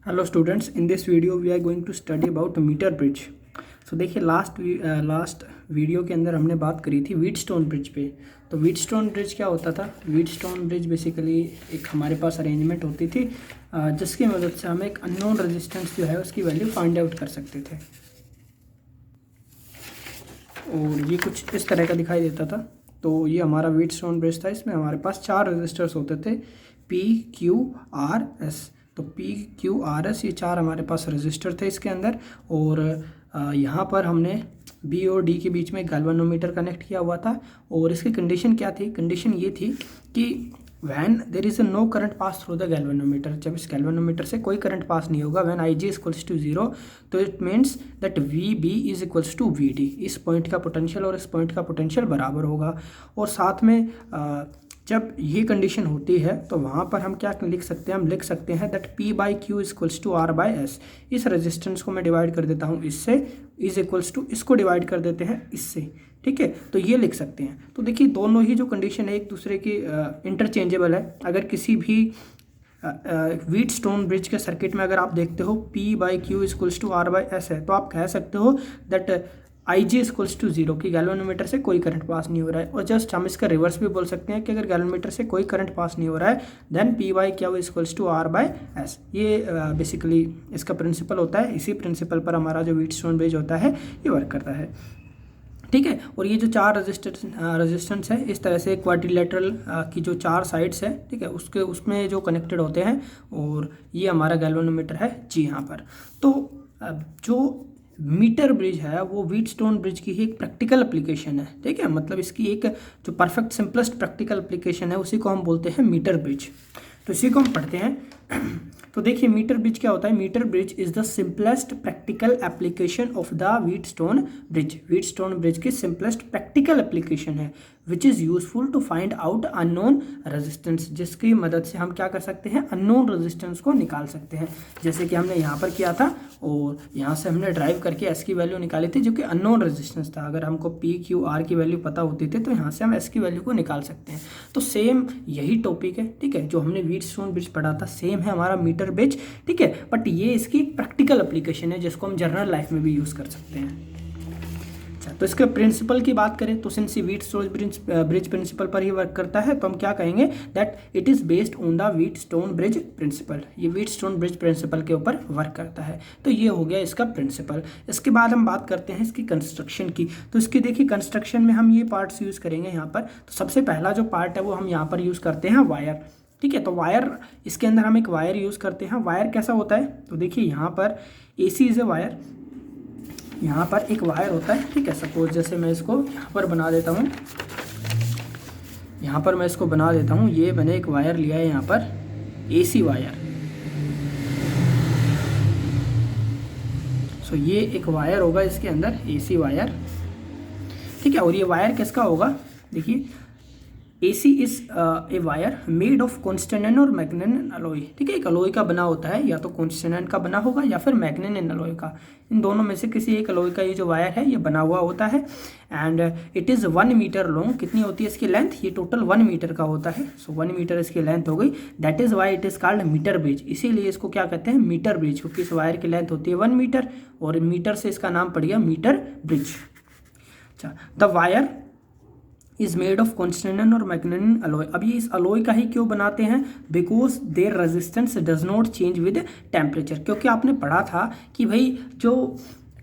Hello students, in this video we are going to study about meter bridge. So देखिए, last video के अंदर हमने बात करी थी व्हीटस्टोन ब्रिज पे। तो व्हीटस्टोन ब्रिज क्या होता था? व्हीटस्टोन ब्रिज बेसिकली एक हमारे पास अरेंजमेंट होती थी जिसकी मदद से हम एक अननोन रेजिस्टेंस जो है उसकी वैल्यू फाइंड आउट कर सकते थे। और ये कुछ इस तरह का दिखाई देता था। तो ये हमारा व्हीटस्टोन ब्रिज था। इसमें हमारे पास 4 रजिस्टर्स होते थे, पी, क्यू, आर, एस। तो पी, क्यू, आर, एस ये 4 हमारे पास रजिस्टर थे इसके अंदर। और यहाँ पर हमने बी और डी के बीच में गैल्वेनोमीटर कनेक्ट किया हुआ था। और इसकी कंडीशन क्या थी? कंडीशन ये थी कि when there is no current pass through the galvanometer, जब इस गैल्वेनोमीटर से कोई करंट पास नहीं होगा, when I G equals to 0, तो it means that V B is equals to V D. इस पॉइंट का पोटेंशियल और इस पॉइंट का पोटेंशियल बराबर होगा। और साथ में जब ये कंडीशन होती है तो वहाँ पर हम क्या लिख सकते हैं? हम लिख सकते हैं that P by Q equals to R by S. इस रेजिस्टेंस को मैं डिवाइड कर देता हूँ इससे, इज इक्वल्स टू इसको डिवाइड कर देते हैं इससे। ठीक है, तो ये लिख सकते हैं। तो देखिए, दोनों ही जो कंडीशन है एक दूसरे की इंटरचेंजेबल है। अगर किसी भी व्हीटस्टोन ब्रिज के सर्किट में अगर आप देखते हो P by Q equals to R by S है, तो आप कह सकते हो that I G equals to 0 की गैल्वेनोमीटर से कोई करंट पास नहीं हो रहा है। और जस्ट हम इसका रिवर्स भी बोल सकते हैं कि अगर गैल्वेनोमीटर से कोई करंट पास नहीं हो रहा है then P by Q equals to R by S. ये बेसिकली इसका प्रिंसिपल होता है। इसी प्रिंसिपल पर हमारा जो व्हीटस्टोन ब्रिज होता है ये वर्क करता है। ठीक है, और ये जो 4 रेजिस्टेंस है इस तरह से क्वाड्रिलेटरल की जो 4 साइड्स है, ठीक है, उसमें जो कनेक्टेड होते हैं। और ये हमारा गैल्वेनोमीटर है जी यहाँ पर। तो जो मीटर ब्रिज है वो व्हीटस्टोन ब्रिज की ही एक प्रैक्टिकल एप्लीकेशन है। ठीक है, मतलब इसकी एक जो परफेक्ट सिंपलेस्ट प्रैक्टिकल एप्लीकेशन है उसी को हम बोलते हैं मीटर ब्रिज। तो इसी को हम पढ़ते हैं। तो देखिए, मीटर ब्रिज क्या होता है? Metre bridge is the simplest practical application of the Wheatstone bridge. Wheatstone bridge की सिंपलेस्ट प्रैक्टिकल एप्लीकेशन है which is useful to find out unknown resistance, जिसकी मदद से हम क्या कर सकते हैं? अननोन रेजिस्टेंस को निकाल सकते हैं। जैसे कि हमने यहाँ पर किया था और यहाँ से हमने ड्राइव करके एस की वैल्यू निकाली थी जो कि अननोन रेजिस्टेंस था। अगर हमको पी, क्यू, आर की वैल्यू पता होती थी तो यहाँ से हम एस की वैल्यू को निकाल सकते हैं। तो सेम यही टॉपिक है, ठीक है, जो हमने व्हीटस्टोन ब्रिज पढ़ा था सेम है हमारा मीटर ब्रिज। ठीक है, बट ये इसकी प्रैक्टिकल एप्लीकेशन है जिसको हम जनरल लाइफ में भी यूज़ कर सकते हैं। अच्छा, तो इसके प्रिंसिपल की बात करें तो सिंस व्हीटस्टोन ब्रिज प्रिंसिपल पर ही वर्क करता है तो हम क्या कहेंगे? That it is based on the Wheatstone bridge principle. ये व्हीटस्टोन ब्रिज प्रिंसिपल के ऊपर वर्क करता है। तो ये हो गया इसका प्रिंसिपल। इसके बाद हम बात करते हैं इसकी कंस्ट्रक्शन की। तो इसकी देखिए, कंस्ट्रक्शन में हम ये पार्ट्स यूज़ करेंगे यहाँ पर। तो सबसे पहला जो पार्ट है वो हम यहाँ पर यूज़ करते हैं वायर। ठीक है, तो वायर, इसके अंदर हम एक वायर यूज़ करते हैं। वायर कैसा होता है? तो देखिए, यहाँ पर AC इज़ ए वायर, यहाँ पर एक वायर होता है। ठीक है, सपोज जैसे मैं इसको यहाँ पर बना देता हूँ, यहाँ पर मैं इसको बना देता हूँ। ये मैंने एक वायर लिया है यहाँ पर, AC वायर। सो ये एक वायर होगा इसके अंदर, AC वायर। ठीक है, और ये वायर किसका होगा? देखिए, AC is a wire made of constant और मैग्नेन अलॉय। ठीक है, एक अलॉय का बना होता है, या तो कॉन्स्टेंट का बना होगा या फिर मैग्नेन अलॉय का। इन दोनों में से किसी एक अलॉय का ये जो वायर है ये बना हुआ होता है। And it is 1 metre long. कितनी होती है इसकी लेंथ? ये टोटल 1 मीटर का होता है। सो 1 मीटर इसकी लेंथ हो गई। That is why it is called metre bridge. इसीलिए इसको क्या कहते हैं? मीटर ब्रिज, क्योंकि इस वायर की लेंथ होती है 1 मीटर और मीटर से इसका नाम पड़ गया मीटर ब्रिज। अच्छा, the wire is made of constant और मैग्नेटिक अलॉय। अब ये इस अलॉय का ही क्यों बनाते हैं? Because their resistance does not change with temperature. क्योंकि आपने पढ़ा था कि भाई जो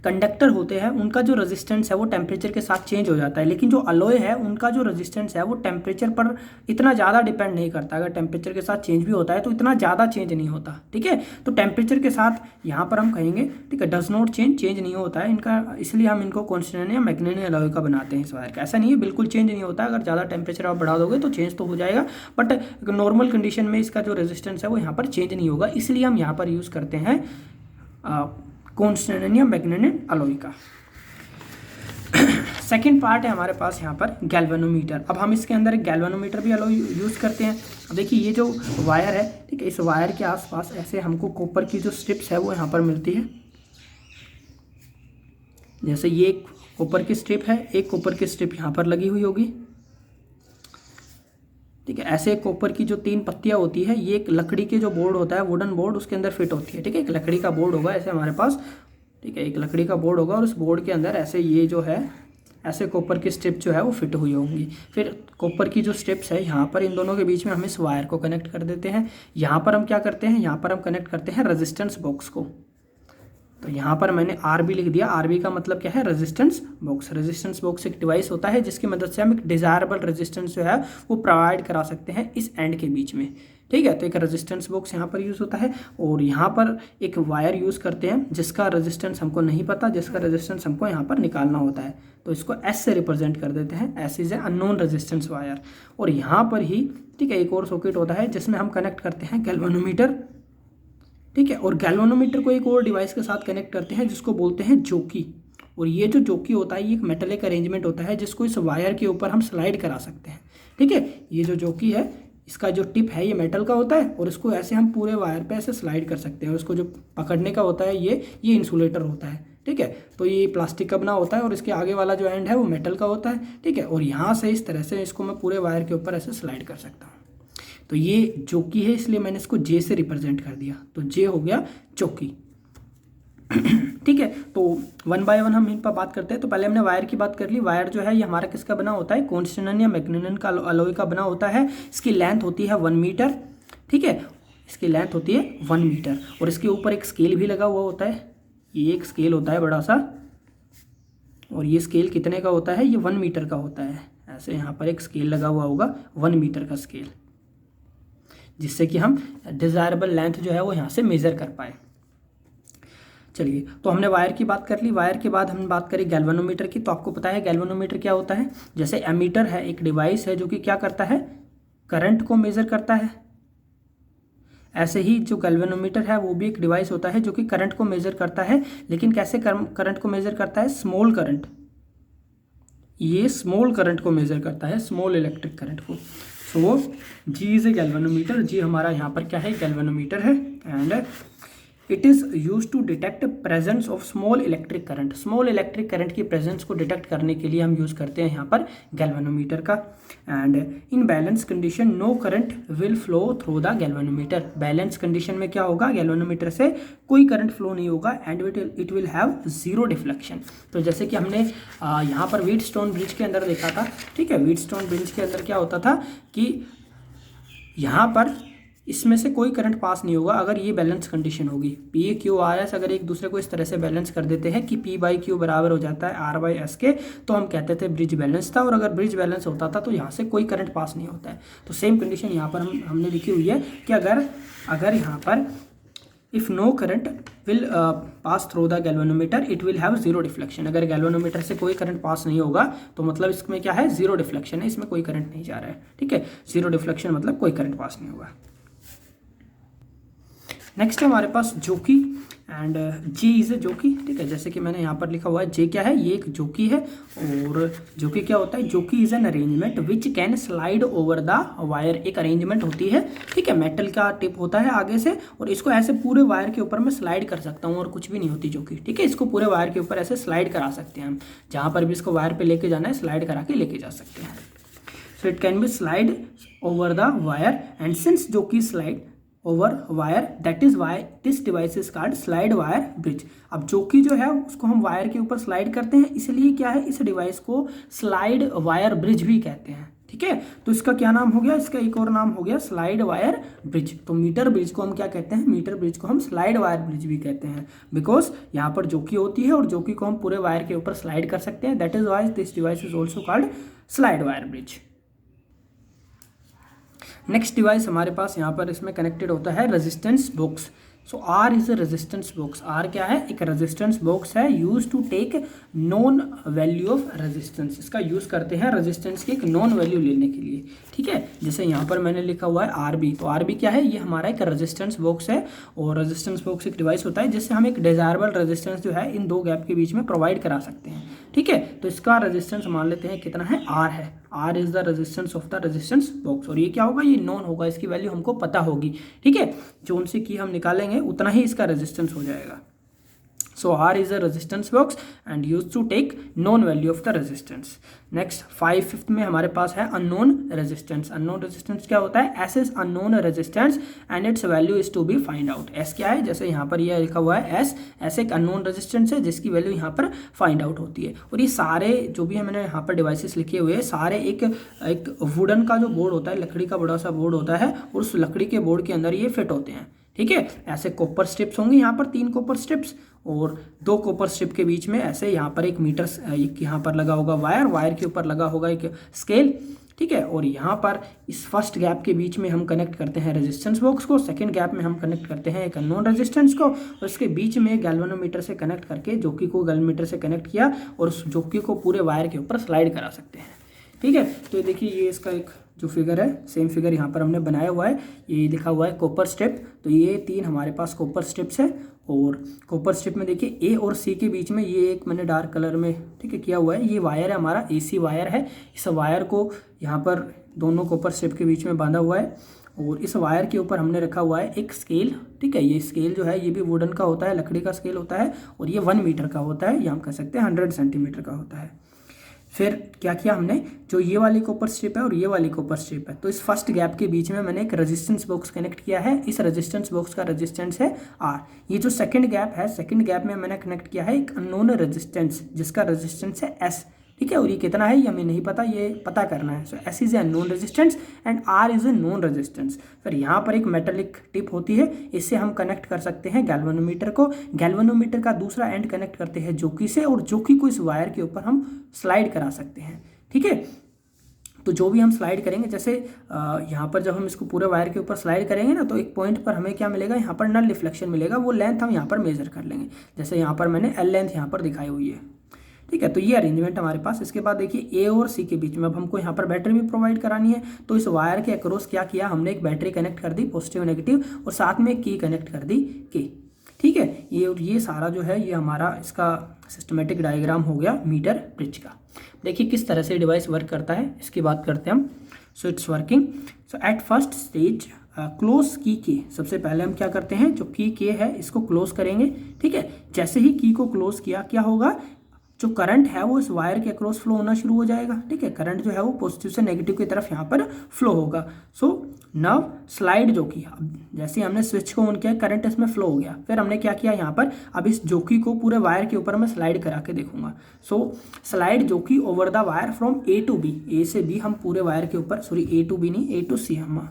कंडक्टर होते हैं उनका जो रेजिस्टेंस है वो टेम्परेचर के साथ चेंज हो जाता है, लेकिन जो अलॉय है उनका जो रेजिस्टेंस है वो टेम्परेचर पर इतना ज़्यादा डिपेंड नहीं करता। अगर टेम्परेचर के साथ चेंज भी होता है तो इतना ज़्यादा चेंज नहीं होता। ठीक है, तो टेम्परेचर के साथ यहाँ पर हम कहेंगे, ठीक है, डज नॉट चेंज नहीं होता है इनका, इसलिए हम इनको कॉन्स्टेंट या मैग्नेटिक अलॉय का बनाते हैं। इस वायर का ऐसा नहीं है, बिल्कुल चेंज नहीं होता। अगर ज़्यादा टेम्परेचर आप बढ़ा दोगे तो चेंज तो हो जाएगा, बट नॉर्मल कंडीशन में इसका जो रेजिस्टेंस है वो यहाँ पर चेंज नहीं होगा। इसलिए हम यहाँ पर यूज़ करते हैं कॉन्स्टेंट या मैग्नेटिक अलॉय का। सेकेंड पार्ट है हमारे पास यहाँ पर गैल्वेनोमीटर। अब हम इसके अंदर एक गैल्वेनोमीटर भी अलॉय यूज़ करते हैं। अब देखिए, ये जो वायर है, ठीक है, इस वायर के आसपास ऐसे हमको कॉपर की जो स्ट्रिप्स है वो यहाँ पर मिलती है। जैसे ये एक कॉपर की स्ट्रिप है, एक कॉपर की स्ट्रिप यहाँ पर लगी हुई होगी। ठीक है। ऐसे कॉपर की जो 3 पत्तियां होती है, ये एक लकड़ी के जो बोर्ड होता है, वुडन बोर्ड, उसके अंदर फिट होती है। ठीक है, एक लकड़ी का बोर्ड होगा ऐसे हमारे पास। ठीक है, एक लकड़ी का बोर्ड होगा और उस बोर्ड के अंदर ऐसे ये जो है ऐसे कॉपर की स्ट्रिप जो है वो फिट हुई होंगी। फिर कॉपर की जो स्ट्रिप्स है यहाँ पर, इन दोनों के बीच में हम इस वायर को कनेक्ट कर देते हैं। यहाँ पर हम क्या करते हैं, यहाँ पर हम कनेक्ट करते हैं रेजिस्टेंस बॉक्स को। तो यहाँ पर मैंने RB लिख दिया। RB का मतलब क्या है, रेजिस्टेंस बॉक्स। रेजिस्टेंस बॉक्स एक डिवाइस होता है जिसकी मदद से हम एक डिजायरेबल रेजिस्टेंस जो है वो प्रोवाइड करा सकते हैं इस एंड के बीच में। ठीक है, तो एक रेजिस्टेंस बॉक्स यहाँ पर यूज़ होता है और यहाँ पर एक वायर यूज़ करते हैं जिसका रेजिस्टेंस हमको नहीं पता, जिसका रेजिस्टेंस हमको यहाँ पर निकालना होता है। तो इसको S से रिप्रेजेंट कर देते हैं, S is a unknown resistance wire. और यहाँ पर ही ठीक है एक और सॉकेट होता है जिसमें हम कनेक्ट करते हैं गैल्वेनोमीटर। ठीक है, और गैल्वेनोमीटर को एक और डिवाइस के साथ कनेक्ट करते हैं जिसको बोलते हैं जोकी। और ये जो जोकी होता है ये एक मेटलिक अरेंजमेंट होता है जिसको इस वायर के ऊपर हम स्लाइड करा सकते हैं। ठीक है, ये जो जोकी है इसका जो टिप है ये मेटल का होता है और इसको ऐसे हम पूरे वायर पे ऐसे स्लाइड कर सकते हैं। और इसको जो पकड़ने का होता है ये इंसुलेटर होता है। ठीक है, तो ये प्लास्टिक का बना होता है और इसके आगे वाला जो एंड है वो मेटल का होता है। ठीक है, और यहाँ से इस तरह से इसको मैं पूरे वायर के ऊपर ऐसे स्लाइड कर सकता हूँ। तो ये जोकी है, इसलिए मैंने इसको J से रिप्रेजेंट कर दिया। तो J हो गया जोकी। ठीक है, तो 1 बाय 1 हम इन पर बात करते हैं। तो पहले हमने वायर की बात कर ली। वायर जो है ये हमारा किसका बना होता है, कॉन्स्टेंट या मैग्नीशियम का अलॉय का बना होता है। इसकी लेंथ होती है 1 मीटर। ठीक है, इसकी लेंथ होती है 1 मीटर और इसके ऊपर एक स्केल भी लगा हुआ होता है। ये एक स्केल होता है बड़ा सा और ये स्केल कितने का होता है, ये 1 मीटर का होता है। ऐसे यहाँ पर एक स्केल लगा हुआ होगा 1 मीटर का स्केल, जिससे कि हम डिजायरेबल लेंथ जो है वो यहाँ से मेजर कर पाए। चलिए, तो हमने वायर की बात कर ली। वायर के बाद हमने बात करी गैल्वेनोमीटर की। तो आपको पता है गैल्वेनोमीटर क्या होता है। जैसे एमीटर है, एक डिवाइस है जो कि क्या करता है, करंट को मेजर करता है। ऐसे ही जो गैल्वेनोमीटर है वो भी एक डिवाइस होता है जो कि करंट को मेजर करता है। लेकिन कैसे करंट को मेजर करता है, स्मॉल करंट। ये स्मॉल करंट को मेजर करता है, स्मॉल इलेक्ट्रिक करंट को। सो जी इज ए गैल्वेनोमीटर। जी हमारा यहाँ पर क्या है, गैल्वेनोमीटर है। And it is use to detect presence of small electric current. Small electric current की प्रेजेंस को डिटेक्ट करने के लिए हम यूज़ करते हैं यहाँ पर गैल्वेनोमीटर का। And in balance condition no current will flow through the galvanometer. Balance condition में क्या होगा, गैल्वेनोमीटर से कोई करंट फ्लो नहीं होगा and it will have zero deflection. तो जैसे कि हमने यहाँ पर व्हीटस्टोन ब्रिज के अंदर देखा था। ठीक है, व्हीटस्टोन ब्रिज के अंदर क्या होता था कि यहाँ पर इसमें से कोई करंट पास नहीं होगा अगर ये बैलेंस कंडीशन होगी। P/Q/R/S अगर एक दूसरे को इस तरह से बैलेंस कर देते हैं कि P/Q बराबर हो जाता है R/S के, तो हम कहते थे ब्रिज बैलेंस था। और अगर ब्रिज बैलेंस होता था तो यहाँ से कोई करंट पास नहीं होता है। तो सेम कंडीशन यहाँ पर हमने लिखी हुई है कि अगर यहाँ पर if no current will pass through the galvanometer it will have zero deflection. अगर गैल्वेनोमीटर से कोई करंट पास नहीं होगा तो मतलब इसमें क्या है, जीरो डिफ्लेक्शन है, इसमें कोई करंट नहीं जा रहा है। ठीक है, जीरो डिफ्लेक्शन मतलब कोई करंट पास नहीं होगा। नेक्स्ट है हमारे पास जोकी एंड J इज ए जोकी। ठीक है, जैसे कि मैंने यहाँ पर लिखा हुआ है J क्या है, ये एक जोकी है। और जोकी क्या होता है, जोकी is an arrangement which can slide over the wire. एक अरेंजमेंट होती है, ठीक है, मेटल का टिप होता है आगे से और इसको ऐसे पूरे वायर के ऊपर मैं स्लाइड कर सकता हूँ और कुछ भी नहीं होती जोकी। ठीक है, इसको पूरे वायर के ऊपर ऐसे स्लाइड करा सकते हैं हम, जहाँ पर भी इसको वायर पर लेके जाना है स्लाइड करा के लेके जा सकते हैं। So it can be slide over the wire and since jockey slide over wire that is why this device is called slide wire bridge. अब जोकी जो है उसको हम वायर के ऊपर स्लाइड करते हैं, इसलिए क्या है, इस डिवाइस को स्लाइड वायर ब्रिज भी कहते हैं। ठीक है, तो इसका क्या नाम हो गया, इसका एक और नाम हो गया स्लाइड वायर ब्रिज। तो मीटर ब्रिज को हम क्या कहते हैं, मीटर ब्रिज को हम स्लाइड वायर ब्रिज भी कहते हैं, बिकॉज यहाँ पर जोकी होती है और जोकी को हम पूरे वायर के ऊपर स्लाइड कर सकते हैं। That is why this device is also called slide wire bridge. Next device हमारे पास यहाँ पर इसमें कनेक्टेड होता है resistance box. So R is a resistance box. R क्या है, एक रेजिस्टेंस बॉक्स है use to take known value of resistance. इसका यूज करते हैं रेजिस्टेंस की एक नॉन वैल्यू लेने के लिए। ठीक है, जैसे यहाँ पर मैंने लिखा हुआ है RB। तो RB क्या है, ये हमारा एक रेजिस्टेंस बॉक्स है और रेजिस्टेंस बॉक्स एक डिवाइस होता है जिससे हम एक डिजायरेबल रेजिस्टेंस जो है इन दो गैप के बीच में प्रोवाइड करा सकते हैं। ठीक है, तो इसका रेजिस्टेंस मान लेते हैं कितना है, R है। R is the resistance of the resistance box. और ये क्या होगा, ये नॉन होगा, इसकी वैल्यू हमको पता होगी। ठीक है, जो उनसे की हम निकालेंगे उतना ही इसका रेजिस्टेंस हो जाएगा। So R is a resistance box and used to take known value of the resistance. Next 5th में हमारे पास है unknown resistance. Unknown resistance क्या होता है? S is unknown resistance and its value is to be find out. S क्या है? जैसे यहाँ पर ये लिखा हुआ है S एक unknown resistance है जिसकी वैल्यू यहाँ पर find out होती है। और ये सारे जो भी मैंने यहाँ पर डिवाइसेस लिखे हुए हैं सारे एक वुडन का जो बोर्ड होता है, लकड़ी का बड़ा सा बोर्ड होता है और उस लकड़ी के बोर्ड के अंदर ये फिट होते हैं। ठीक है, ऐसे कॉपर स्ट्रिप्स होंगे यहाँ पर 3 कॉपर स्ट्रिप्स और 2 कॉपर स्ट्रिप के बीच में ऐसे यहाँ पर एक मीटर एक यहाँ पर लगा होगा वायर के ऊपर लगा होगा एक स्केल। ठीक है, और यहाँ पर इस फर्स्ट गैप के बीच में हम कनेक्ट करते हैं रेजिस्टेंस बॉक्स को, सेकंड गैप में हम कनेक्ट करते हैं एक अननोन रेजिस्टेंस को और उसके बीच में गैल्वेनोमीटर से कनेक्ट करके जॉकी को गैल्वेनोमीटर से कनेक्ट किया और उस जॉकी को पूरे वायर के ऊपर स्लाइड करा सकते हैं। ठीक है, तो ये देखिए ये इसका एक जो फिगर है सेम फिगर यहाँ पर हमने बनाया हुआ है, ये लिखा हुआ है कॉपर स्ट्रिप। तो ये 3 हमारे पास कॉपर स्ट्रिप्स है और कॉपर स्ट्रिप में देखिए ए और सी के बीच में ये एक मैंने डार्क कलर में ठीक है किया हुआ है, ये वायर है हमारा AC वायर है। इस वायर को यहाँ पर दोनों कॉपर स्ट्रिप के बीच में बांधा हुआ है और इस वायर के ऊपर हमने रखा हुआ है एक स्केल। ठीक है, ये स्केल जो है ये भी वुडन का होता है, लकड़ी का स्केल होता है और ये 1 मीटर का होता है, या हम कह सकते हैं 100 सेंटीमीटर का होता है। फिर क्या किया हमने, जो ये वाली कॉपर स्ट्रिप है और ये वाली कॉपर स्ट्रिप है, तो इस फर्स्ट गैप के बीच में मैंने एक रेजिस्टेंस बॉक्स कनेक्ट किया है। इस रेजिस्टेंस बॉक्स का रेजिस्टेंस है R। ये जो सेकंड गैप है, सेकंड गैप में मैंने कनेक्ट किया है एक अननोन रेजिस्टेंस जिसका रेजिस्टेंस है S। ठीक है, और ये कितना है ये हमें नहीं पता, ये पता करना है। सो S is a known resistance and R is a known resistance. फिर यहाँ पर एक मेटेलिक टिप होती है, इससे हम कनेक्ट कर सकते हैं गैल्वेनोमीटर को। गैल्वेनोमीटर का दूसरा एंड कनेक्ट करते हैं जॉकी से और जॉकी को इस वायर के ऊपर हम स्लाइड करा सकते हैं। ठीक है, तो जो भी हम स्लाइड करेंगे, जैसे यहाँ पर जब हम इसको पूरे वायर के ऊपर स्लाइड करेंगे ना, तो एक पॉइंट पर हमें क्या मिलेगा, यहाँ पर नल रिफ्लेक्शन मिलेगा। वो लेंथ हम यहाँ पर मेजर कर लेंगे, जैसे यहाँ पर मैंने L लेंथ यहाँ पर दिखाई हुई है। ठीक है, तो ये अरेंजमेंट हमारे पास। इसके बाद देखिए A और C के बीच में अब हमको यहाँ पर बैटरी भी प्रोवाइड करानी है, तो इस वायर के अक्रॉस क्या किया हमने, एक बैटरी कनेक्ट कर दी पॉजिटिव नेगेटिव और साथ में एक की कनेक्ट कर दी K। ठीक है, ये सारा जो है ये हमारा इसका सिस्टमेटिक डायग्राम हो गया मीटर ब्रिज का। देखिए किस तरह से डिवाइस वर्क करता है, इसकी बात करते हैं हम। So it's working. So at first stage close की के, सबसे पहले हम क्या करते हैं, जो की के है इसको क्लोज करेंगे। ठीक है, जैसे ही की को क्लोज किया क्या होगा, जो करंट है वो इस वायर के अक्रॉस फ्लो होना शुरू हो जाएगा। ठीक है, करंट जो है वो पॉजिटिव से नेगेटिव की तरफ यहाँ पर फ्लो होगा। सो नाउ स्लाइड जो की, अब जैसे हमने स्विच को ऑन किया करंट इसमें फ्लो हो गया। फिर हमने क्या किया यहाँ पर, अब इस जोकी को पूरे वायर के ऊपर मैं स्लाइड करा के देखूंगा। सो स्लाइड जोकी over the wire from A to B, A से B हम पूरे वायर के ऊपर, सॉरी A to B नहीं A to C, हम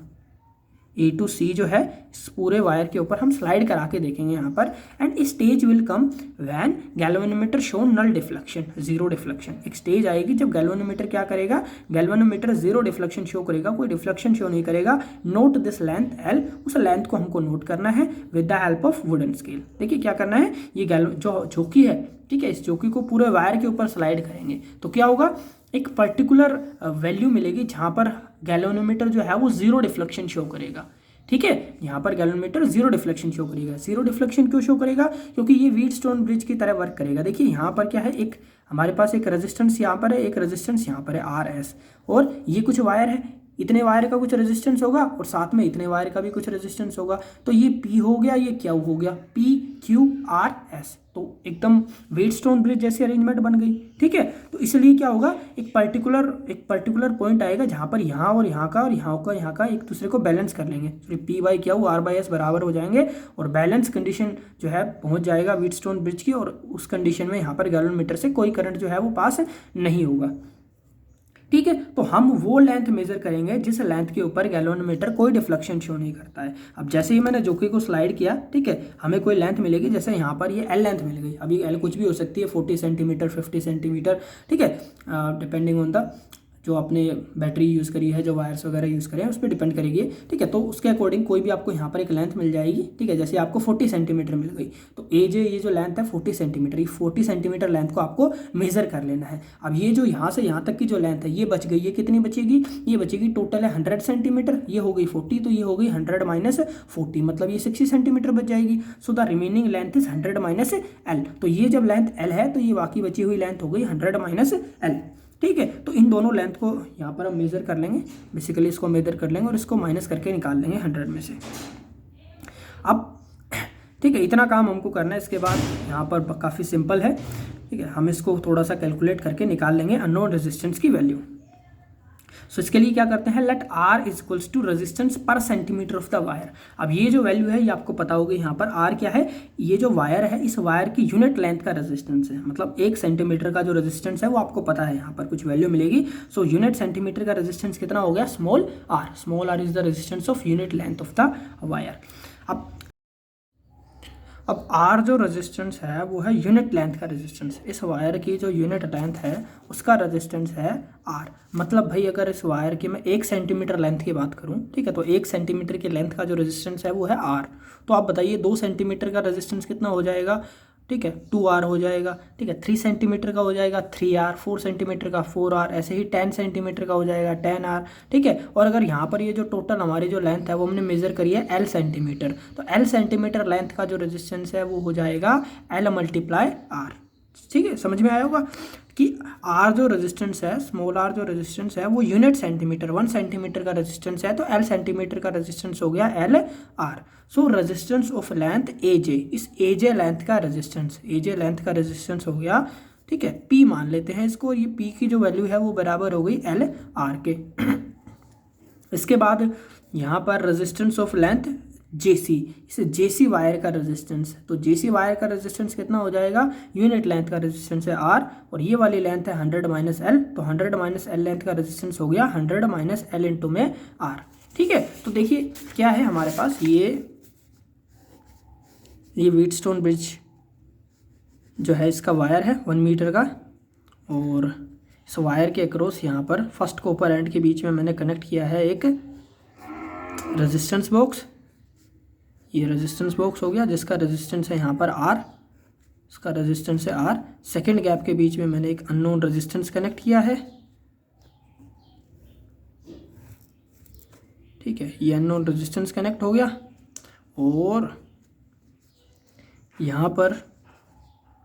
A to C जो है इस पूरे वायर के ऊपर हम स्लाइड करा के देखेंगे यहाँ पर। And stage will come when galvanometer show null deflection, zero deflection. एक स्टेज आएगी जब गैल्वेनोमीटर क्या करेगा, गैल्वेनोमीटर जीरो डिफ्लेक्शन शो करेगा, कोई डिफ्लेक्शन शो नहीं करेगा। नोट दिस लेंथ L, उस लेंथ को हमको नोट करना है with the help of wooden scale. देखिए क्या करना है, ये जो जोकी है, ठीक है, इस जोकी को पूरे वायर के ऊपर स्लाइड करेंगे तो क्या होगा, एक पर्टिकुलर वैल्यू मिलेगी जहां पर गैल्वेनोमीटर जो है वो जीरो डिफ्लेक्शन शो करेगा। ठीक है, यहाँ पर गैल्वेनोमीटर जीरो डिफ्लेक्शन शो करेगा। जीरो डिफ्लेक्शन क्यों शो करेगा, क्योंकि ये व्हीटस्टोन ब्रिज की तरह वर्क करेगा। देखिए यहाँ पर क्या है, एक हमारे पास एक रेजिस्टेंस यहाँ पर है, एक रेजिस्टेंस यहाँ पर है RS, और ये कुछ वायर है, इतने वायर का कुछ रेजिस्टेंस होगा और साथ में इतने वायर का भी कुछ रेजिस्टेंस होगा। तो ये P हो गया, ये Q हो गया, PQRS। तो एकदम व्हीटस्टोन ब्रिज जैसी अरेंजमेंट बन गई। ठीक है, तो इसलिए क्या होगा, एक पर्टिकुलर पॉइंट आएगा जहां पर यहाँ और यहाँ का और यहाँ का एक दूसरे को बैलेंस कर लेंगे। P/Q R/S बराबर हो जाएंगे और बैलेंस कंडीशन जो है पहुंच जाएगा व्हीटस्टोन ब्रिज की, और उस कंडीशन में यहाँ पर गैल्वेनोमीटर से कोई करंट जो है वो पास नहीं होगा। ठीक है, तो हम वो लेंथ मेजर करेंगे जिस लेंथ के ऊपर गैल्वेनोमीटर कोई डिफ्लेक्शन शो नहीं करता है। अब जैसे ही मैंने जोकी को स्लाइड किया, ठीक है, हमें कोई लेंथ मिलेगी, जैसे यहाँ पर ये L लेंथ मिल गई। अभी L कुछ भी हो सकती है, 40 सेंटीमीटर 50 सेंटीमीटर, ठीक है, डिपेंडिंग ऑन द जो आपने बैटरी यूज़ करी है, जो वायर्स वगैरह यूज़ करें उस पर डिपेंड करेगी। ठीक है, तो उसके अकॉर्डिंग कोई भी आपको यहाँ पर एक लेंथ मिल जाएगी। ठीक है, जैसे आपको 40 सेंटीमीटर मिल गई, तो ये जो लेंथ है 40 सेंटीमीटर, ये 40 सेंटीमीटर लेंथ को आपको मेजर कर लेना है। अब ये जो यहाँ से यहाँ तक की जो लेंथ है ये बच गई, ये कितनी बचेगी, ये बचेगी टोटल है 100 सेंटीमीटर, ये हो गई 40, तो ये हो गई 100 माइनस 40, मतलब ये 60 सेंटीमीटर बच जाएगी। So the remaining length is 100 minus L। तो ये जब लेंथ L है तो ये बाकी बची हुई लेंथ हो गई 100 माइनस L। ठीक है, तो इन दोनों लेंथ को यहाँ पर हम मेजर कर लेंगे, बेसिकली इसको मेजर कर लेंगे और इसको माइनस करके निकाल लेंगे 100 में से। अब ठीक है, इतना काम हमको करना है। इसके बाद यहाँ पर काफ़ी सिंपल है, ठीक है, हम इसको थोड़ा सा कैलकुलेट करके निकाल लेंगे अननोन रेजिस्टेंस की वैल्यू। सो इसके लिए क्या करते हैं, let R is equals to resistance per centimetre of the wire. अब ये जो वैल्यू है ये आपको पता होगी, यहाँ पर आर क्या है, ये जो वायर है इस वायर की यूनिट लेंथ का रेजिस्टेंस है, मतलब 1 सेंटीमीटर का जो रेजिस्टेंस है वो आपको पता है, यहाँ पर कुछ वैल्यू मिलेगी। सो यूनिट सेंटीमीटर का रेजिस्टेंस कितना हो गया, small r is the resistance of unit length of the wire. अब आर जो रेजिस्टेंस है वो है यूनिट लेंथ का रेजिस्टेंस, इस वायर की जो यूनिट लेंथ है उसका रेजिस्टेंस है आर। मतलब भाई अगर इस वायर की मैं 1 सेंटीमीटर लेंथ की बात करूं, ठीक है, तो 1 सेंटीमीटर की लेंथ का जो रेजिस्टेंस है वो है आर। तो आप बताइए 2 सेंटीमीटर का रेजिस्टेंस कितना हो जाएगा, ठीक है, 2R हो जाएगा, ठीक है, 3 सेंटीमीटर का हो जाएगा 3R, 4 सेंटीमीटर का 4R, ऐसे ही 10 सेंटीमीटर का हो जाएगा 10R, ठीक है। और अगर यहाँ पर ये जो टोटल हमारी जो लेंथ है वो हमने मेजर करी है L सेंटीमीटर, तो L सेंटीमीटर लेंथ का जो रेजिस्टेंस है वो हो जाएगा L मल्टीप्लाई R। ठीक है, समझ में आया होगा कि R जो रेजिस्टेंस है, स्मॉल r जो रेजिस्टेंस है वो यूनिट सेंटीमीटर, 1 सेंटीमीटर का रेजिस्टेंस है, तो L सेंटीमीटर का रेजिस्टेंस हो गया LR। So resistance of length AJ, इस AJ लेंथ का रेजिस्टेंस, AJ लेंथ का रेजिस्टेंस हो गया, ठीक है, P मान लेते हैं इसको, ये P की जो वैल्यू है वो बराबर हो गई LR के। इसके बाद यहाँ पर रेजिस्टेंस ऑफ लेंथ JC, इसे JC वायर का रेजिस्टेंस, तो JC वायर का रेजिस्टेंस कितना हो जाएगा, यूनिट लेंथ का रेजिस्टेंस है R और ये वाली लेंथ है 100 माइनस L, तो 100 माइनस L लेंथ का रेजिस्टेंस हो गया 100 माइनस L इंटू में R। ठीक है, तो देखिए क्या है हमारे पास, ये व्हीटस्टोन ब्रिज जो है इसका वायर है 1 मीटर का, और इस वायर के अक्रॉस यहाँ पर फर्स्ट कॉपर एंड के बीच में मैंने कनेक्ट किया है एक रेजिस्टेंस बॉक्स। ये रेजिस्टेंस बॉक्स हो गया जिसका रेजिस्टेंस है यहाँ पर R, इसका रेजिस्टेंस है R। सेकेंड गैप के बीच में मैंने एक अननोन रेजिस्टेंस कनेक्ट किया है, ठीक है, ये अननोन रेजिस्टेंस कनेक्ट हो गया। और यहाँ पर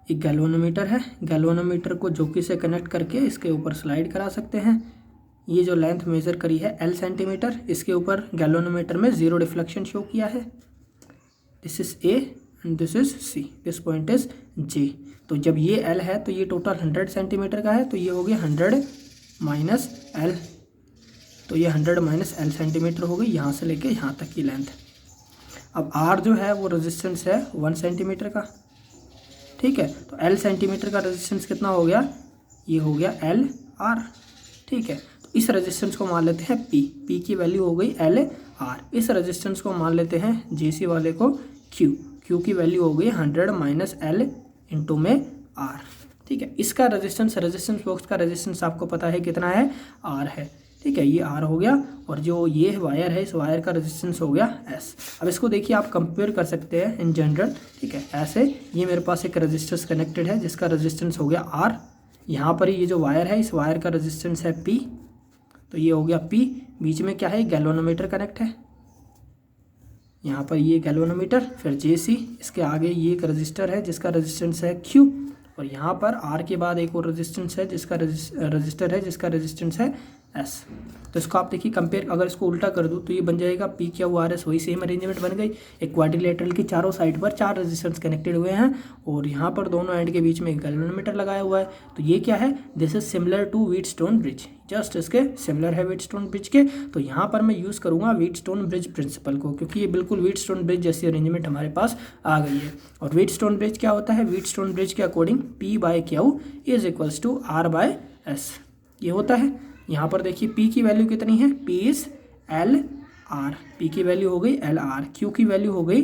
एक गैल्वेनोमीटर है, गैल्वेनोमीटर को जोकी से कनेक्ट करके इसके ऊपर स्लाइड करा सकते हैं। ये जो लेंथ मेज़र करी है L सेंटीमीटर, इसके ऊपर गैल्वेनोमीटर में 0 डिफ्लेक्शन शो किया है। This is A and this is C, this point is J। तो जब ये L है तो ये टोटल 100 सेंटीमीटर का है, तो ये हो गया 100 माइनस L, तो ये 100 माइनस L सेंटीमीटर हो गई यहाँ से लेके यहाँ तक की लेंथ। अब R जो है वो रेजिस्टेंस है 1 सेंटीमीटर का, ठीक है, तो L सेंटीमीटर का रेजिस्टेंस कितना हो गया, ये हो गया LR, ठीक है। तो इस रेजिस्टेंस को मान लेते हैं P की वैल्यू हो गई LR। इस रेजिस्टेंस को मान लेते हैं JC वाले को Q की वैल्यू हो गई 100 माइनस L इंटू में R, ठीक है। इसका रेजिस्टेंस बॉक्स का रेजिस्टेंस आपको पता है कितना है, R है, ठीक है, ये R हो गया। और जो ये वायर है इस वायर का रेजिस्टेंस हो गया S। अब इसको देखिए आप कंपेयर कर सकते हैं इन जनरल, ठीक है, ऐसे ये मेरे पास एक रेजिस्टेंस कनेक्टेड है जिसका रेजिस्टेंस हो गया R। यहाँ पर ये जो वायर है इस वायर का रेजिस्टेंस है P, तो ये हो गया P। बीच में क्या है, गैल्वेनोमीटर कनेक्ट है, यहाँ पर ये गैल्वेनोमीटर, फिर JC, इसके आगे ये एक रजिस्टर है जिसका रेजिस्टेंस है Q, और यहाँ पर R के बाद एक और रेजिस्टेंस है जिसका रजिस्टर है जिसका रेजिस्टेंस है S। तो इसको आप देखिए कंपेयर, अगर इसको उल्टा कर दूँ तो ये बन जाएगा PQRS, वही सेम अरेंजमेंट बन गई। एक क्वाड्रिलेटरल की चारों साइड पर 4 रेजिस्टेंस कनेक्टेड हुए हैं और यहाँ पर दोनों एंड के बीच में एक गैल्वेनोमीटर लगाया हुआ है। तो ये क्या है, this is similar to Wheatstone bridge, just इसके सिमिलर है व्हीटस्टोन ब्रिज के। तो यहाँ पर मैं यूज़ करूँगा व्हीटस्टोन ब्रिज प्रिंसिपल को, क्योंकि ये बिल्कुल व्हीटस्टोन ब्रिज जैसी अरेंजमेंट हमारे पास आ गई है। और व्हीटस्टोन ब्रिज क्या होता है, व्हीटस्टोन ब्रिज के according P/Q is equals to R/S ये होता है। यहाँ पर देखिए P की वैल्यू कितनी है, P इज LR, P की वैल्यू हो गई LR, Q की वैल्यू हो गई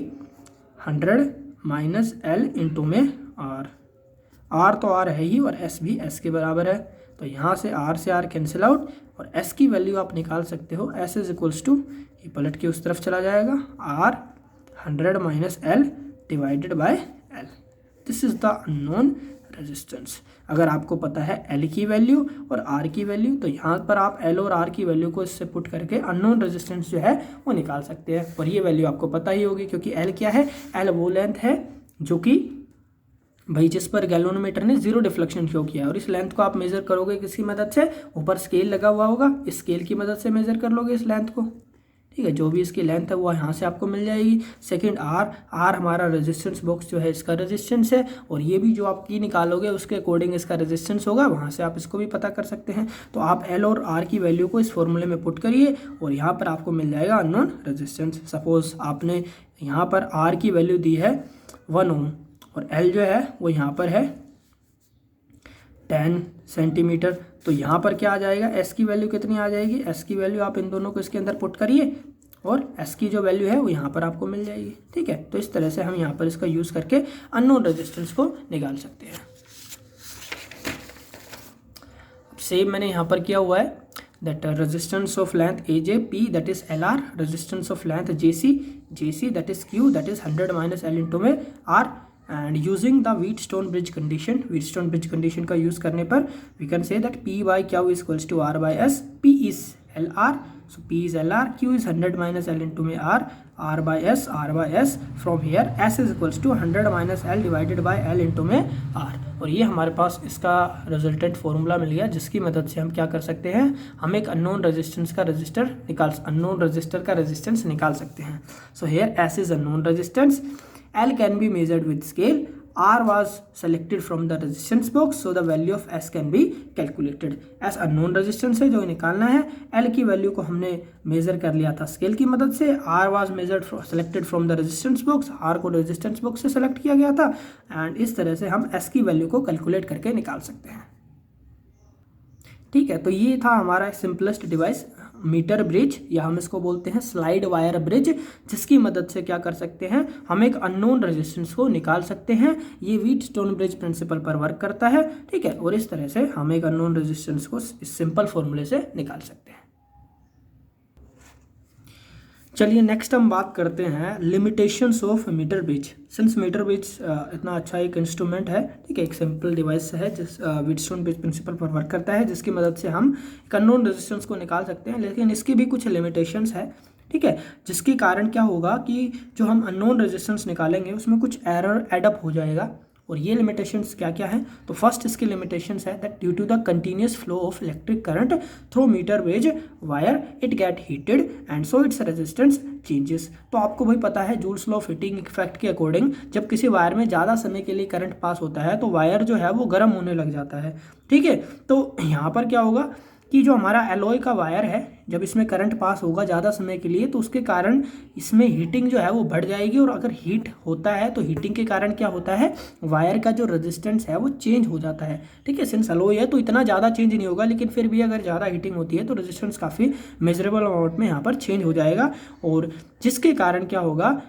100 माइनस L इंटू में R तो R है ही और S भी S के बराबर है। तो यहाँ से R से R कैंसिल आउट और S की वैल्यू आप निकाल सकते हो, S इज इक्वल्स टू, ये पलट के उस तरफ चला जाएगा, R 100 minus L divided by L। This is the unknown resistance. अगर आपको पता है L की वैल्यू और R की वैल्यू, तो यहाँ पर आप L और R की वैल्यू को इससे पुट करके अननोन रेजिस्टेंस जो है वो निकाल सकते हैं। और ये वैल्यू आपको पता ही होगी, क्योंकि L क्या है, L वो लेंथ है जो कि भाई जिस पर गैल्वेनोमीटर ने 0 डिफ्लेक्शन शो किया है। और इस लेंथ को आप मेजर करोगे किसकी मदद से, ऊपर स्केल लगा हुआ होगा, इस स्केल की मदद से मेजर कर लोगे इस लेंथ को, ठीक है, जो भी इसकी लेंथ है वो यहाँ से आपको मिल जाएगी। सेकंड आर हमारा रेजिस्टेंस बॉक्स जो है इसका रेजिस्टेंस है, और ये भी जो आप की निकालोगे उसके अकॉर्डिंग इसका रेजिस्टेंस होगा, वहाँ से आप इसको भी पता कर सकते हैं। तो आप एल और आर की वैल्यू को इस फॉर्मूले में पुट करिए और यहाँ पर आपको मिल जाएगा अननोन रेजिस्टेंस। सपोज आपने यहाँ पर आर की वैल्यू दी है 1 ओम और एल जो है वो यहाँ पर है 10 सेंटीमीटर, तो यहाँ पर क्या आ जाएगा, एस की वैल्यू कितनी आ जाएगी, एस की वैल्यू आप इन दोनों को इसके अंदर पुट करिए और एस की जो वैल्यू है वो यहाँ पर आपको मिल जाएगी। ठीक है, तो इस तरह से हम यहाँ पर इसका यूज़ करके अननोन रेजिस्टेंस को निकाल सकते हैं। सेम मैंने यहाँ पर किया हुआ है that resistance of length AJ P that is LR, resistance of length JC that is Q that is 100 minus L into में R, and using the Wheatstone bridge condition का यूज़ करने पर we can say that P by Q is equals to R by S, P is LR, so P is LR, Q is 100 minus L into में R by S, from here S is equals to 100 minus L divided by L into में R, और ये हमारे पास इसका resultant formula मिल गया, जिसकी मदद से हम क्या कर सकते हैं, हम एक अननोन रेजिस्टेंस का रेजिस्टेंस निकाल सकते हैं। So here S is unknown resistance, L can be measured with scale, R was selected from the resistance box, so the value of S can be calculated. S unknown resistance है जो निकालना है, L की value को हमने major कर लिया था स्केल की मदद से, R was selected from the resistance box, R को resistance box से सेलेक्ट किया गया था, एंड इस तरह से हम S की वैल्यू को कैलकुलेट करके निकाल सकते हैं। ठीक है, तो ये था हमारा सिंपलेस्ट डिवाइस मीटर ब्रिज, या हम इसको बोलते हैं स्लाइड वायर ब्रिज, जिसकी मदद से क्या कर सकते हैं, हम एक अननोन रेजिस्टेंस को निकाल सकते हैं। ये व्हीटस्टोन ब्रिज प्रिंसिपल पर वर्क करता है। ठीक है, और इस तरह से हम एक अननोन रेजिस्टेंस को इस सिंपल फॉर्मूले से निकाल सकते हैं। चलिए नेक्स्ट हम बात करते हैं limitations of metre bridge. Since metre bridge इतना अच्छा एक इंस्ट्रूमेंट है, ठीक है, एक सिंपल डिवाइस है जिस व्हीटस्टोन ब्रिज प्रिंसिपल पर वर्क करता है, जिसकी मदद से हम एक अननोन रेजिस्टेंस को निकाल सकते हैं, लेकिन इसकी भी कुछ लिमिटेशंस है। ठीक है, जिसके कारण क्या होगा कि जो हम अननोन रेजिस्टेंस निकालेंगे उसमें कुछ एरर एडअप हो जाएगा, और ये लिमिटेशंस क्या क्या हैं, तो फर्स्ट इसकी लिमिटेशंस है that due to the continuous flow of electric current through metre bridge wire it get heated and so its resistance changes. तो आपको भाई पता है Joule's law of heating effect के अकॉर्डिंग जब किसी वायर में ज़्यादा समय के लिए करंट पास होता है तो वायर जो है वो गर्म होने लग जाता है। ठीक है, तो यहाँ पर क्या होगा कि जो हमारा एलॉय का वायर है, जब इसमें करंट पास होगा ज़्यादा समय के लिए तो उसके कारण इसमें हीटिंग जो है वो बढ़ जाएगी, और अगर हीट होता है तो हीटिंग के कारण क्या होता है, वायर का जो रेजिस्टेंस है वो चेंज हो जाता है। ठीक है, सिंस एलॉय है तो इतना ज़्यादा चेंज नहीं होगा, लेकिन फिर भी अगर ज़्यादा हीटिंग होती है तो रेजिस्टेंस काफ़ी मेजरेबल अमाउंट में यहाँ पर चेंज हो जाएगा, और जिसके कारण क्या होगा,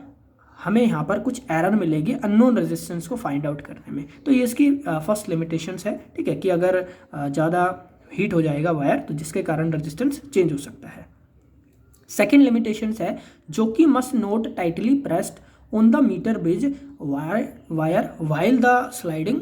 हमें यहाँ पर कुछ एरर मिलेगी अननोन रेजिस्टेंस को फाइंड आउट करने में। तो ये इसकी फर्स्ट लिमिटेशंस है। ठीक है, कि अगर ज़्यादा हीट हो जाएगा वायर तो जिसके कारण रेजिस्टेंस चेंज हो सकता है। सेकेंड लिमिटेशंस है जो कि must not tightly pressed on the metre bridge wire while the sliding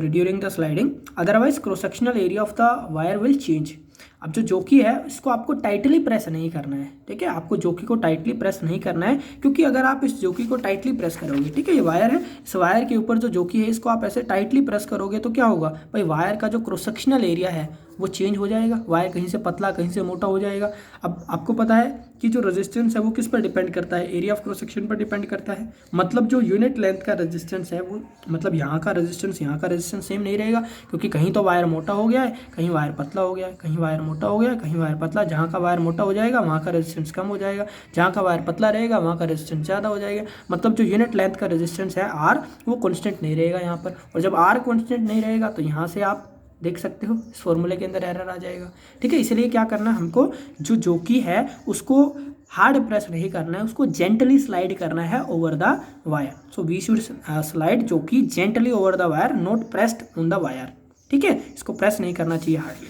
during the sliding, otherwise cross sectional area of the wire will change. अब जो जोकी है इसको आपको टाइटली प्रेस नहीं करना है। ठीक है, आपको जोकी को टाइटली प्रेस नहीं करना है, क्योंकि अगर आप इस जोकी को टाइटली प्रेस करोगे, ठीक है, ये वायर है, इस वायर के ऊपर जो जोकी है इसको आप ऐसे टाइटली प्रेस करोगे तो क्या होगा भाई, वायर का जो क्रॉस सेक्शनल एरिया है वो चेंज हो जाएगा, वायर कहीं से पतला कहीं से मोटा हो जाएगा। अब आपको पता है कि जो रेजिस्टेंस है वो किस पर डिपेंड करता है, एरिया ऑफ क्रॉस सेक्शन पर डिपेंड करता है। मतलब जो यूनिट लेंथ का रेजिस्टेंस है वो, मतलब यहाँ का रेजिस्टेंस सेम नहीं रहेगा, क्योंकि कहीं तो वायर मोटा हो गया है, कहीं वायर पतला हो गया है, कहीं वायर मोटा हो गया है, कहीं वायर पतला। जहाँ का वायर मोटा हो जाएगा वहाँ का रेजिस्टेंस कम हो जाएगा, जहाँ का वायर पतला रहेगा वहाँ का रेजिस्टेंस ज़्यादा हो जाएगा। मतलब जो यूनिट लेंथ का रेजिस्टेंस है आर वो कांस्टेंट नहीं रहेगा यहाँ पर, और जब आर कांस्टेंट नहीं रहेगा तो यहाँ से आप देख सकते हो इस फॉर्मूले के अंदर एरर आ जाएगा। ठीक है, इसलिए क्या करना है हमको, जो जोकी है उसको हार्ड प्रेस नहीं करना है, उसको जेंटली स्लाइड करना है over the wire. So we should slide jockey gently over the wire, not pressed on the wire. ठीक है, इसको प्रेस नहीं करना चाहिए हार्डली।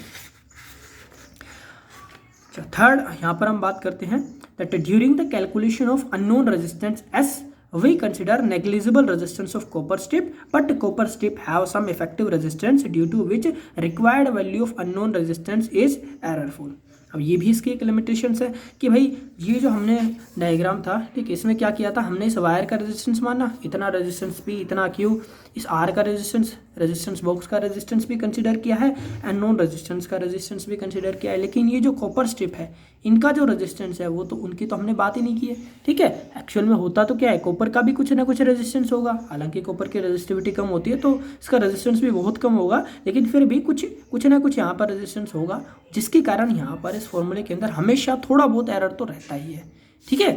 थर्ड यहाँ पर हम बात करते हैं that during the calculation of unknown resistance S we consider negligible resistance of copper strip, but copper strip have some effective resistance due to which required value of unknown resistance is errorful। अब ये भी इसकी एक limitations है कि भाई ये जो हमने डायग्राम था, ठीक, इसमें क्या किया था, हमने इस वायर का रेजिस्टेंस माना इतना रेजिस्टेंस P इतना Q, इस R का रेजिस्टेंस रेजिस्टेंस बॉक्स का रेजिस्टेंस भी कंसिडर किया है एंड नॉन रेजिस्टेंस का रेजिस्टेंस भी कंसिडर किया है, लेकिन ये जो कॉपर स्ट्रिप है इनका जो रेजिस्टेंस है वो तो उनकी तो हमने बात ही नहीं की है। ठीक है, एक्चुअल में होता तो क्या है, कॉपर का भी कुछ ना कुछ रेजिस्टेंस होगा, हालांकि कॉपर की रेजिस्टिविटी कम होती है तो इसका रेजिस्टेंस भी बहुत कम होगा, लेकिन फिर भी कुछ ना कुछ यहाँ पर रेजिस्टेंस होगा, जिसके कारण यहाँ पर इस फॉर्मूले के अंदर हमेशा थोड़ा बहुत एरर तो रहता ही है। ठीक है,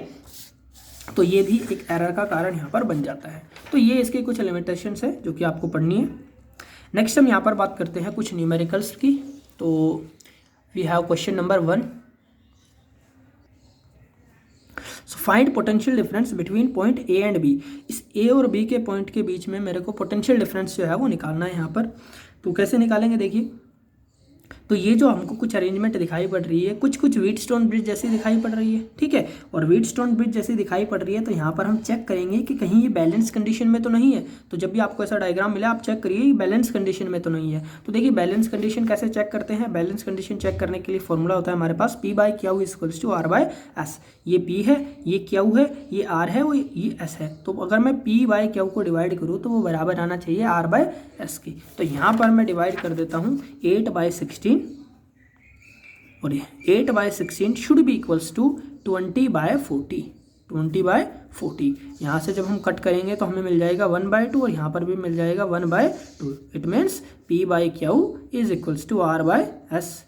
तो ये भी एक एरर का कारण यहाँ पर बन जाता है। तो ये इसके कुछ लिमिटेशंस है जो कि आपको पढ़नी है। नेक्स्ट हम यहाँ पर बात करते हैं कुछ न्यूमेरिकल्स की। तो we have question number 1। So find potential difference between point A and B. इस ए और बी के पॉइंट के बीच में मेरे को पोटेंशियल डिफरेंस जो है वो निकालना है यहाँ पर। तो कैसे निकालेंगे देखिए, तो ये जो हमको कुछ अरेंजमेंट दिखाई पड़ रही है, कुछ व्हीटस्टोन ब्रिज जैसी दिखाई पड़ रही है। ठीक है, और व्हीटस्टोन ब्रिज जैसी दिखाई पड़ रही है तो यहाँ पर हम चेक करेंगे कि कहीं ये बैलेंस कंडीशन में तो नहीं है। तो जब भी आपको ऐसा डायग्राम मिला आप चेक करिए ये बैलेंस कंडीशन में तो नहीं है। तो देखिए बैलेंस कंडीशन कैसे चेक करते हैं, बैलेंस कंडीशन चेक करने के लिए फॉर्मूला होता है हमारे पास P by Q equals to R by S. ये P है, ये Q है, ये R है और ये S है। तो अगर मैं P बाई क्यू को डिवाइड करूँ तो वो बराबर आना चाहिए R बाई एस की। तो यहाँ पर मैं डिवाइड कर देता हूँ 8/16 और ये 8/16 शुड बी इक्वल्स टू 20/40। 20/40 यहाँ से जब हम कट करेंगे तो हमें मिल जाएगा 1/2 और यहाँ पर भी मिल जाएगा 1/2। It means P by Q is equals to R by S,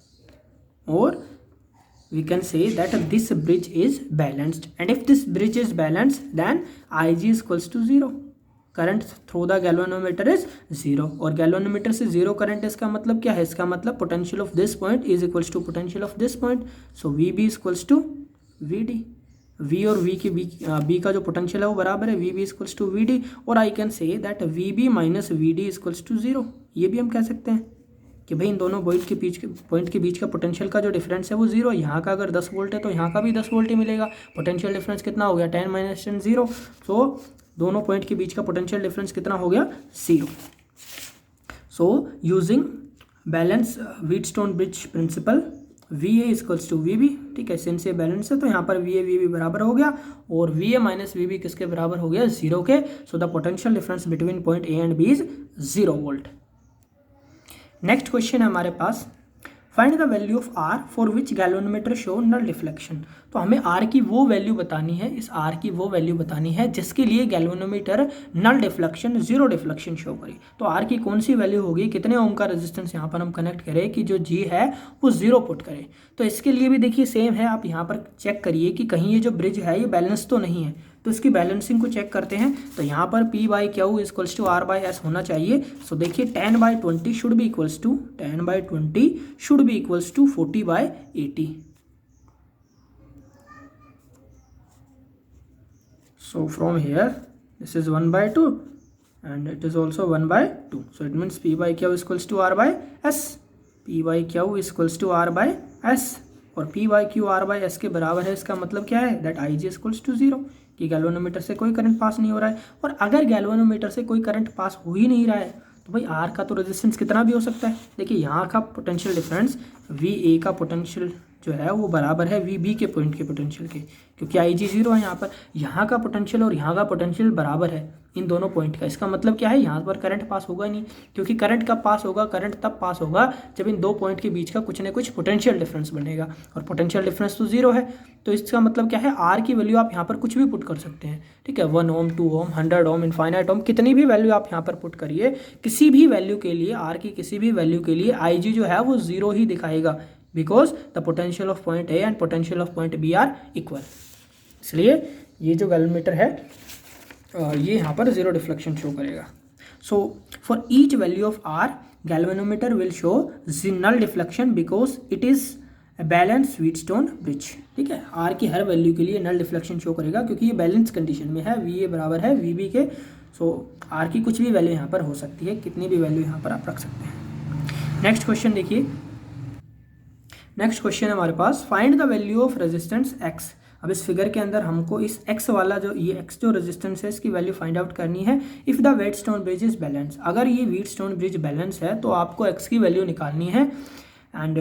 और we can say that this bridge is balanced, and if this bridge is balanced then Ig is equals to 0. Current through the galvanometer is 0, और galvanometer से 0 current इसका मतलब क्या है, इसका मतलब potential of this point is equals to potential of this point. So V B equals to V D. V और V की बी का जो पोटेंशियल है वो बराबर है V B equals to V D, और I can say that V B minus V D equals to 0। ये भी हम कह सकते हैं कि भाई इन दोनों पॉइंट के बीच का पोटेंशियल का जो डिफरेंस है वो 0। यहाँ का अगर 10 वोल्ट है तो यहाँ का भी 10 वोल्ट ही मिलेगा। पोटेंशियल डिफरेंस कितना हो गया 10 - 10 0। सो दोनों पॉइंट के बीच का पोटेंशियल डिफरेंस कितना हो गया 0। So using balance Wheatstone bridge principle V A equals to V B. ठीक है, सिंस ये बैलेंस है तो यहाँ पर वी ए वी बी बराबर हो गया, और V A minus V B किसके बराबर हो गया 0 के। So the potential difference between point A and B is 0 volt. Next question है हमारे पास, find the value of R for which galvanometer show null deflection. तो हमें R की वो वैल्यू बतानी है, इस R की वो वैल्यू बतानी है जिसके लिए galvanometer null deflection 0 deflection show करे। तो R की कौन सी वैल्यू होगी, कितने ओम का रेजिस्टेंस यहाँ पर हम कनेक्ट करें कि जो G है वो 0 पुट करे। तो इसके लिए भी देखिए सेम है, आप यहाँ पर चेक करिए कि कहीं ये जो ब्रिज है ये बैलेंस तो नहीं है। तो इसकी बैलेंसिंग को चेक करते हैं, तो यहाँ पर P by Q equals to R by S होना चाहिए। सो देखिए 10/20 should be equals to 10/20 should be equals to 40/80। So from here this is 1/2 and it is also 1/2. So it means P by Q is equals to R by S. P by Q is equals to R by S, और P by Q R by S के बराबर है। इसका मतलब क्या है, that Ig is equals to 0, कि galvanometer से कोई करंट पास नहीं हो रहा है। और अगर गैल्वेनोमीटर से कोई करंट पास हो ही नहीं रहा है तो भाई R का तो रेजिस्टेंस कितना भी हो सकता है। देखिए यहाँ का पोटेंशियल डिफरेंस VA का पोटेंशियल जो है वो बराबर है VB के पॉइंट के पोटेंशियल के, क्योंकि Ig 0 है यहाँ पर। यहाँ का पोटेंशियल और यहाँ का पोटेंशियल बराबर है इन दोनों पॉइंट का। इसका मतलब क्या है, यहाँ पर करंट पास होगा नहीं, क्योंकि करंट कब पास होगा, करंट तब पास होगा जब इन दो पॉइंट के बीच का कुछ ना कुछ पोटेंशियल डिफरेंस बनेगा, और पोटेंशियल डिफरेंस तो 0 है। तो इसका मतलब क्या है, R की वैल्यू आप यहाँ पर कुछ भी पुट कर सकते हैं। ठीक है, 1 ओम, 2 ओम, 100 ओम, इनफाइनाइट ओम, कितनी भी वैल्यू आप यहाँ पर पुट करिए, किसी भी वैल्यू के लिए, R की किसी भी वैल्यू के लिए Ig जो है वो 0 ही दिखाएगा, because the potential of point A and potential of point B are equal. इसलिए ये जो गैल्वेनोमीटर है ये यहाँ पर 0 डिफ्लेक्शन शो करेगा। So for each value of R galvanometer will show null deflection because it is balance Wheatstone bridge. ठीक है, R की हर वैल्यू के लिए नल डिफ्लेक्शन शो करेगा क्योंकि ये बैलेंस कंडीशन में है, VA बराबर है VB के। सो R की कुछ भी वैल्यू यहाँ पर हो सकती है, कितनी भी वैल्यू यहाँ पर आप रख सकते हैं। नेक्स्ट क्वेश्चन देखिए, नेक्स्ट क्वेश्चन है हमारे पास, find the value of resistance X। अब इस फिगर के अंदर हमको इस X वाला जो ये X जो रेजिस्टेंस है इसकी वैल्यू फाइंड आउट करनी है। If the Wheatstone bridge is balance, अगर ये व्हीटस्टोन ब्रिज बैलेंस है तो आपको X की वैल्यू निकालनी है। And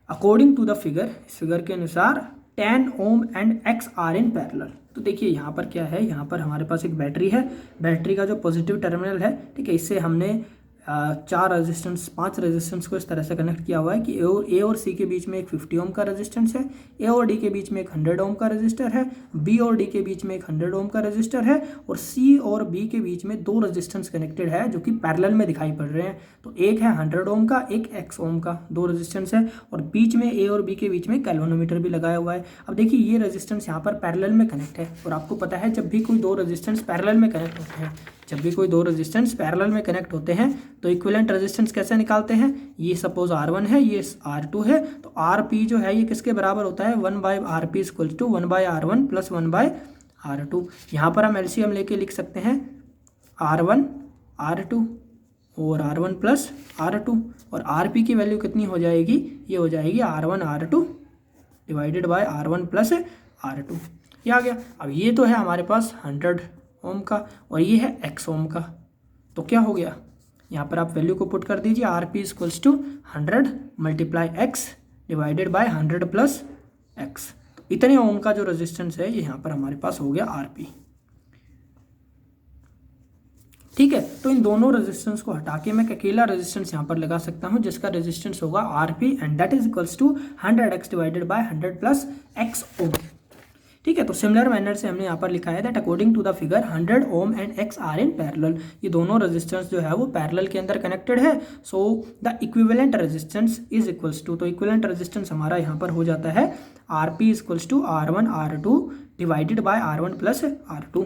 according to the figure, इस फिगर के अनुसार 10 ohm and X are in parallel. तो देखिए यहाँ पर क्या है, यहाँ पर हमारे पास एक बैटरी है, बैटरी का जो पॉजिटिव टर्मिनल है, ठीक है, इससे हमने चार रेजिस्टेंस 5 रेजिस्टेंस को इस तरह से कनेक्ट किया हुआ है कि ए और सी के बीच में एक 50 ओम का रेजिस्टेंस है, ए और डी के बीच में एक 100 ओम का रेजिस्टर है, बी और डी के बीच में एक 100 ओम का रेजिस्टर है, और सी और बी के बीच में 2 रेजिस्टेंस कनेक्टेड है जो कि पैरेलल में दिखाई पड़ रहे हैं। तो एक है 100 ओम का, एक एक्स ओम का, 2 रेजिस्टेंस है, और बीच में ए और बी के बीच में कैल्वेनोमीटर भी लगाया हुआ है। अब देखिए ये रेजिस्टेंस यहाँ पर पैरेलल में कनेक्ट है, और आपको पता है जब भी कोई 2 रेजिस्टेंस पैरेलल में कनेक्ट होते हैं, जब भी कोई 2 रेजिस्टेंस पैरेलल में कनेक्ट होते हैं तो इक्विवेलेंट रेजिस्टेंस कैसे निकालते हैं। ये सपोज R1 है, ये R2 है, तो RP जो है ये किसके बराबर होता है, 1/RP equal to 1/R1 plus 1/R2। यहाँ पर हम LCM लेके लिख सकते हैं R1 R2 और R1 प्लस R2, और RP की वैल्यू कितनी हो जाएगी, ये हो जाएगी R1 R2 divided by R1 plus R2। ये आ गया। अब ये तो है हमारे पास 100 ओम का, और ये है x ओम का, तो क्या हो गया, यहाँ पर आप वैल्यू को पुट कर दीजिए, RP equals to 100 multiply x divided by 100 plus x। तो इतने ओम का जो रेजिस्टेंस है ये यहाँ पर हमारे पास हो गया RP। ठीक है, तो इन दोनों रेजिस्टेंस को हटा के मैं एक अकेला रेजिस्टेंस यहाँ पर लगा सकता हूँ जिसका रेजिस्टेंस होगा RP and that is equals to 100x divided by 100 plus x ohm. ठीक है, तो सिमिलर मैनर से हमने यहाँ पर लिखा है that according to the figure 100 ohm and x are in parallel. ये दोनों रेजिस्टेंस जो है वो पैरेलल के अंदर कनेक्टेड है। So the equivalent resistance is equals to, तो इक्विवेलेंट रेजिस्टेंस हमारा यहाँ पर हो जाता है RP equals to R1 R2 divided by R1 plus R2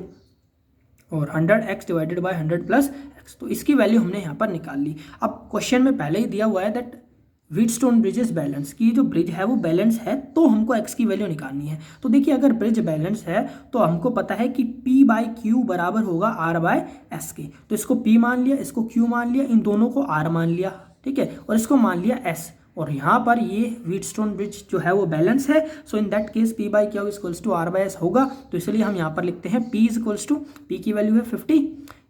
और 100x divided by 100 plus x। तो इसकी वैल्यू हमने यहाँ पर निकाल ली। अब क्वेश्चन में पहले ही दिया हुआ है that Wheatstone bridge is balance, की जो ब्रिज है वो बैलेंस है, तो हमको x की वैल्यू निकालनी है। तो देखिए अगर ब्रिज बैलेंस है तो हमको पता है कि P/Q बराबर होगा R/S के, तो इसको P मान लिया, इसको Q मान लिया, इन दोनों को R मान लिया, ठीक है, और इसको मान लिया S, और यहाँ पर ये व्हीटस्टोन ब्रिज जो है वो बैलेंस है। So in that case P/Q equals to R/S होगा, तो इसलिए हम यहाँ पर लिखते हैं P इक्वल्स टू, P की वैल्यू है 50,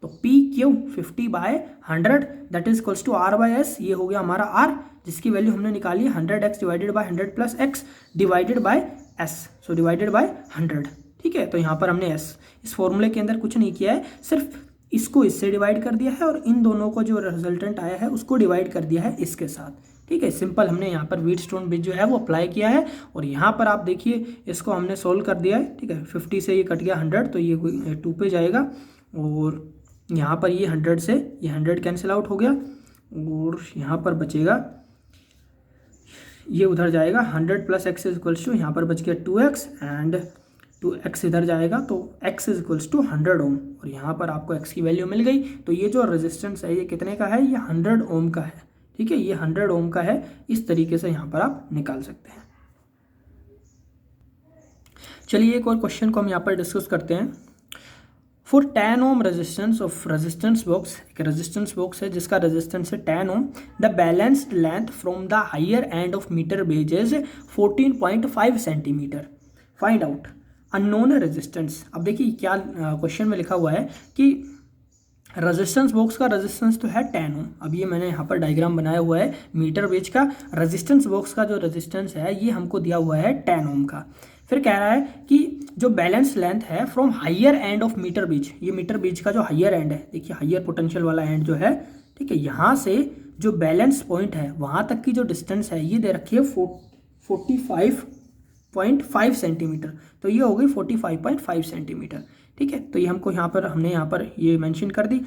तो PQ 50/100 that is equals to R/S, ये हो गया हमारा R जिसकी वैल्यू हमने निकाली 100x divided by 100 plus x divided bye s, so divided by 100। ठीक है, तो यहाँ पर हमने s इस फॉर्मूले के अंदर कुछ नहीं किया है, सिर्फ इसको इससे डिवाइड कर दिया है और इन दोनों को जो रिजल्टेंट आया है उसको डिवाइड कर दिया है इसके साथ। ठीक है, सिंपल हमने यहाँ पर व्हीटस्टोन ब्रिज जो है वो अप्लाई किया है, और यहाँ पर आप देखिए इसको हमने सोल्व कर दिया है। ठीक है, 50 से ये कट गया 100, तो ये 2 पे जाएगा, और यहाँ पर ये 100 से ये 100 कैंसिल आउट हो गया, और यहाँ पर बचेगा, ये उधर जाएगा 100 plus x is equals to, यहाँ पर बच गया 2x एंड 2x इधर जाएगा, तो x इज इक्वल्स टू 100 ओम, और यहाँ पर आपको x की वैल्यू मिल गई। तो ये जो रेजिस्टेंस है ये कितने का है, ये 100 ओम का है। ठीक है, ये 100 ओम का है, इस तरीके से यहाँ पर आप निकाल सकते हैं। चलिए एक और क्वेश्चन को हम यहाँ पर डिस्कस करते हैं। For 10 ohm resistance of resistance box, एक रेजिस्टेंस बॉक्स है जिसका रेजिस्टेंस है 10 ohm, the balanced length from the higher end of metre base is 14.5 centimetre, find out unknown resistance. अब देखिए क्या क्वेश्चन में लिखा हुआ है कि रेजिस्टेंस बॉक्स का रेजिस्टेंस तो है 10 ओम। अब ये मैंने यहाँ पर डायग्राम बनाया हुआ है मीटर बेज का, रेजिस्टेंस बॉक्स का जो रेजिस्टेंस है ये हमको दिया हुआ है 10 ओम का। फिर कह रहा है कि जो बैलेंस लेंथ है from higher end of metre bridge, ये मीटर ब्रिज का जो हायर एंड है, देखिए हायर पोटेंशियल वाला एंड जो है, ठीक है, यहाँ से जो बैलेंस पॉइंट है वहाँ तक की जो डिस्टेंस है ये दे रखी है 45.5 सेंटीमीटर, तो ये हो गई 45.5 सेंटीमीटर। ठीक है, तो ये हमको हमने यहाँ पर ये मेंशन कर दी।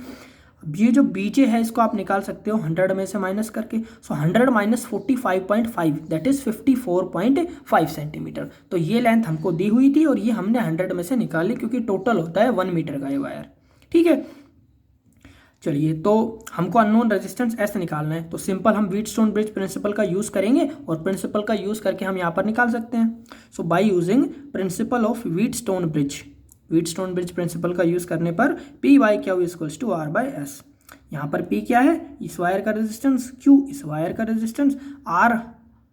अब ये जो बीचे है इसको आप निकाल सकते हो 100 में से माइनस करके, सो 100 माइनस 45.5 दैट इज 54.5 सेंटीमीटर। तो ये लेंथ हमको दी हुई थी और ये हमने 100 में से निकाली, क्योंकि टोटल होता है 1 मीटर का ये वायर। ठीक है, चलिए तो हमको अननोन रेजिस्टेंस ऐसे निकालना है, तो सिंपल हम व्हीटस्टोन ब्रिज प्रिंसिपल का यूज़ करेंगे, और प्रिंसिपल का यूज़ करके हम यहाँ पर निकाल सकते हैं। So by using principle of Wheatstone bridge, Wheatstone bridge principle का यूज़ करने पर P/Q इक्वल्स टू R/S। यहाँ पर P क्या है, इस वायर का रेजिस्टेंस, Q इस वायर का रेजिस्टेंस, R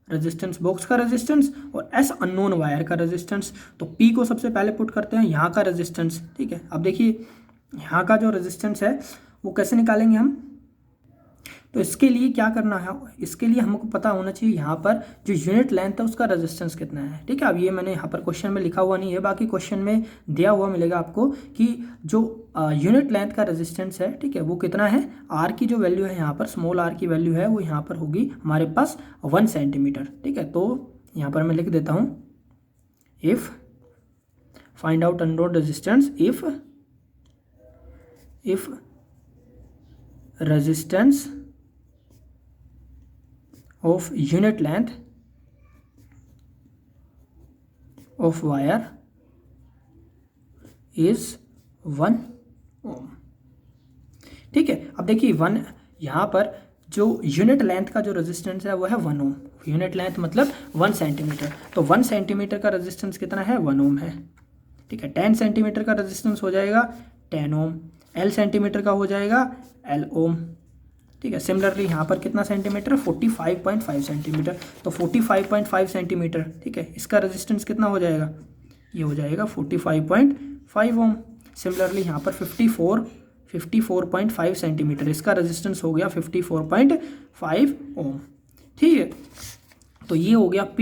रेजिस्टेंस बॉक्स का रेजिस्टेंस, और S अननोन वायर का रेजिस्टेंस। तो P को सबसे पहले पुट करते हैं यहाँ का रेजिस्टेंस। ठीक है, अब देखिए यहाँ का जो रेजिस्टेंस है वो कैसे निकालेंगे हम, तो इसके लिए क्या करना है, इसके लिए हमको पता होना चाहिए यहाँ पर जो यूनिट लेंथ है उसका रेजिस्टेंस कितना है। ठीक है, अब ये मैंने यहाँ पर क्वेश्चन में लिखा हुआ नहीं है, बाकी क्वेश्चन में दिया हुआ मिलेगा आपको कि जो यूनिट लेंथ का रेजिस्टेंस है, ठीक है, वो कितना है। आर की जो वैल्यू है यहाँ पर, स्मॉल आर की वैल्यू है वो यहाँ पर होगी हमारे पास 1 सेंटीमीटर। ठीक है, तो यहाँ पर मैं लिख देता हूँ, if find out unknown resistance, if resistance of unit length of wire is 1 ohm। ठीक है, अब देखिए 1, यहाँ पर जो यूनिट लेंथ का जो रेजिस्टेंस है वो है 1 ओम। यूनिट लेंथ मतलब 1 सेंटीमीटर, तो 1 सेंटीमीटर का रेजिस्टेंस कितना है, 1 ओम है। ठीक है, 10 सेंटीमीटर का रेजिस्टेंस हो जाएगा 10 ओम, L सेंटीमीटर का हो जाएगा L ओम। ठीक है, सिमिलरली यहाँ पर कितना सेंटीमीटर, 45.5 सेंटीमीटर, तो 45.5 सेंटीमीटर, ठीक है, इसका रेजिस्टेंस कितना हो जाएगा, ये हो जाएगा 45.5 ओम। सिमिलरली यहाँ पर 54.5 सेंटीमीटर, इसका रेजिस्टेंस हो गया 54.5 ओम। ठीक है, तो ये हो गया P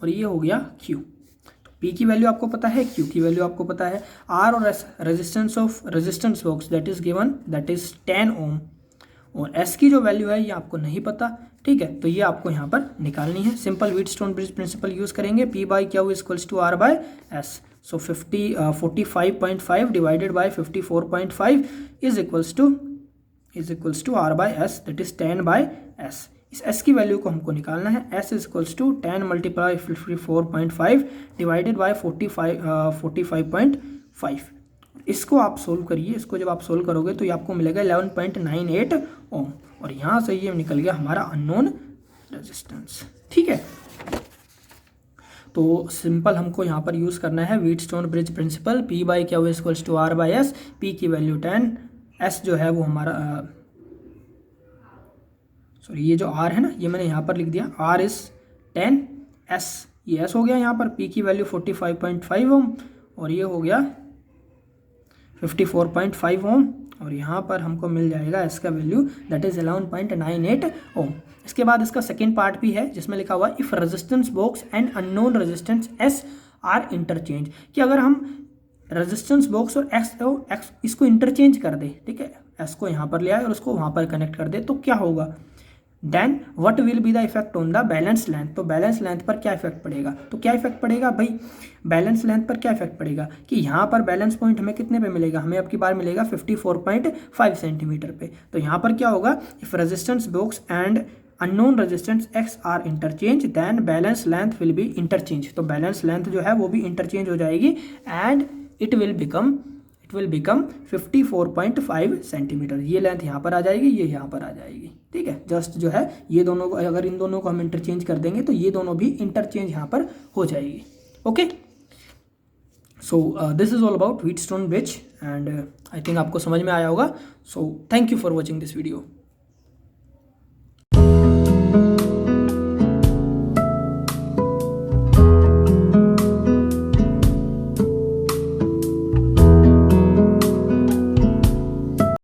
और ये हो गया Q। तो P की वैल्यू आपको पता है, Q की वैल्यू आपको पता है। R और S resistance of resistance box that is given, that is 10 ओम, और S की जो वैल्यू है ये आपको नहीं पता। ठीक है, तो ये आपको यहाँ पर निकालनी है। Simple Wheatstone bridge principle use करेंगे, P by Q equals to R by S। So 45.5 divided by 54.5 is equals to R by S, that is 10 by S। इस S की वैल्यू को हमको निकालना है। S is equals to 10 multiply 54.5 divided by 45.5। इसको आप solve करिए, इसको जब आप सोल्व करोगे तो ये आपको मिलेगा 11.98 ओम, और यहाँ से ये निकल गया हमारा अननोन रेजिस्टेंस। ठीक है, तो सिंपल हमको यहाँ पर यूज़ करना है Wheatstone bridge principle, P by Q equals to R by S। P की वैल्यू 10, S जो है वो हमारा सॉरी ये जो R है ना, ये मैंने यहाँ पर लिख दिया, R इज 10, S ये S हो गया यहाँ पर। P की वैल्यू 45.5 ओम और ये हो गया 54.5 ओम, और यहाँ पर हमको मिल जाएगा S का वैल्यू दैट इज 11.98 ओम। इसके बाद इसका सेकेंड पार्ट भी है जिसमें लिखा हुआ if resistance box and unknown resistance S are interchange, कि अगर हम रेजिस्टेंस बॉक्स और एक्स इसको इंटरचेंज कर दे, ठीक है, S को यहाँ पर ले आए और उसको वहाँ पर कनेक्ट कर दे, तो क्या होगा, then what will be the effect on the balance length. तो बैलेंस लेंथ पर क्या इफेक्ट पड़ेगा, तो क्या इफेक्ट पड़ेगा भाई, बैलेंस लेंथ पर क्या इफेक्ट पड़ेगा कि यहाँ पर बैलेंस पॉइंट हमें कितने पे मिलेगा, हमें अब की बार मिलेगा 54.5 सेंटीमीटर पे। तो यहाँ पर क्या होगा, if resistance box and unknown resistance X are interchange then balance length will be interchange. तो बैलेंस लेंथ जो है वो भी इंटरचेंज हो जाएगी and it will become 54.5 centimetre. ये लेंथ यहाँ पर आ जाएगी, ये यहाँ पर आ जाएगी। ठीक है, जस्ट जो है ये दोनों को, अगर इन दोनों को हम इंटरचेंज कर देंगे तो ये दोनों भी इंटरचेंज यहाँ पर हो जाएगी। Okay, so this is all about Wheatstone bridge and I think आपको समझ में आया होगा। So thank you for watching this video.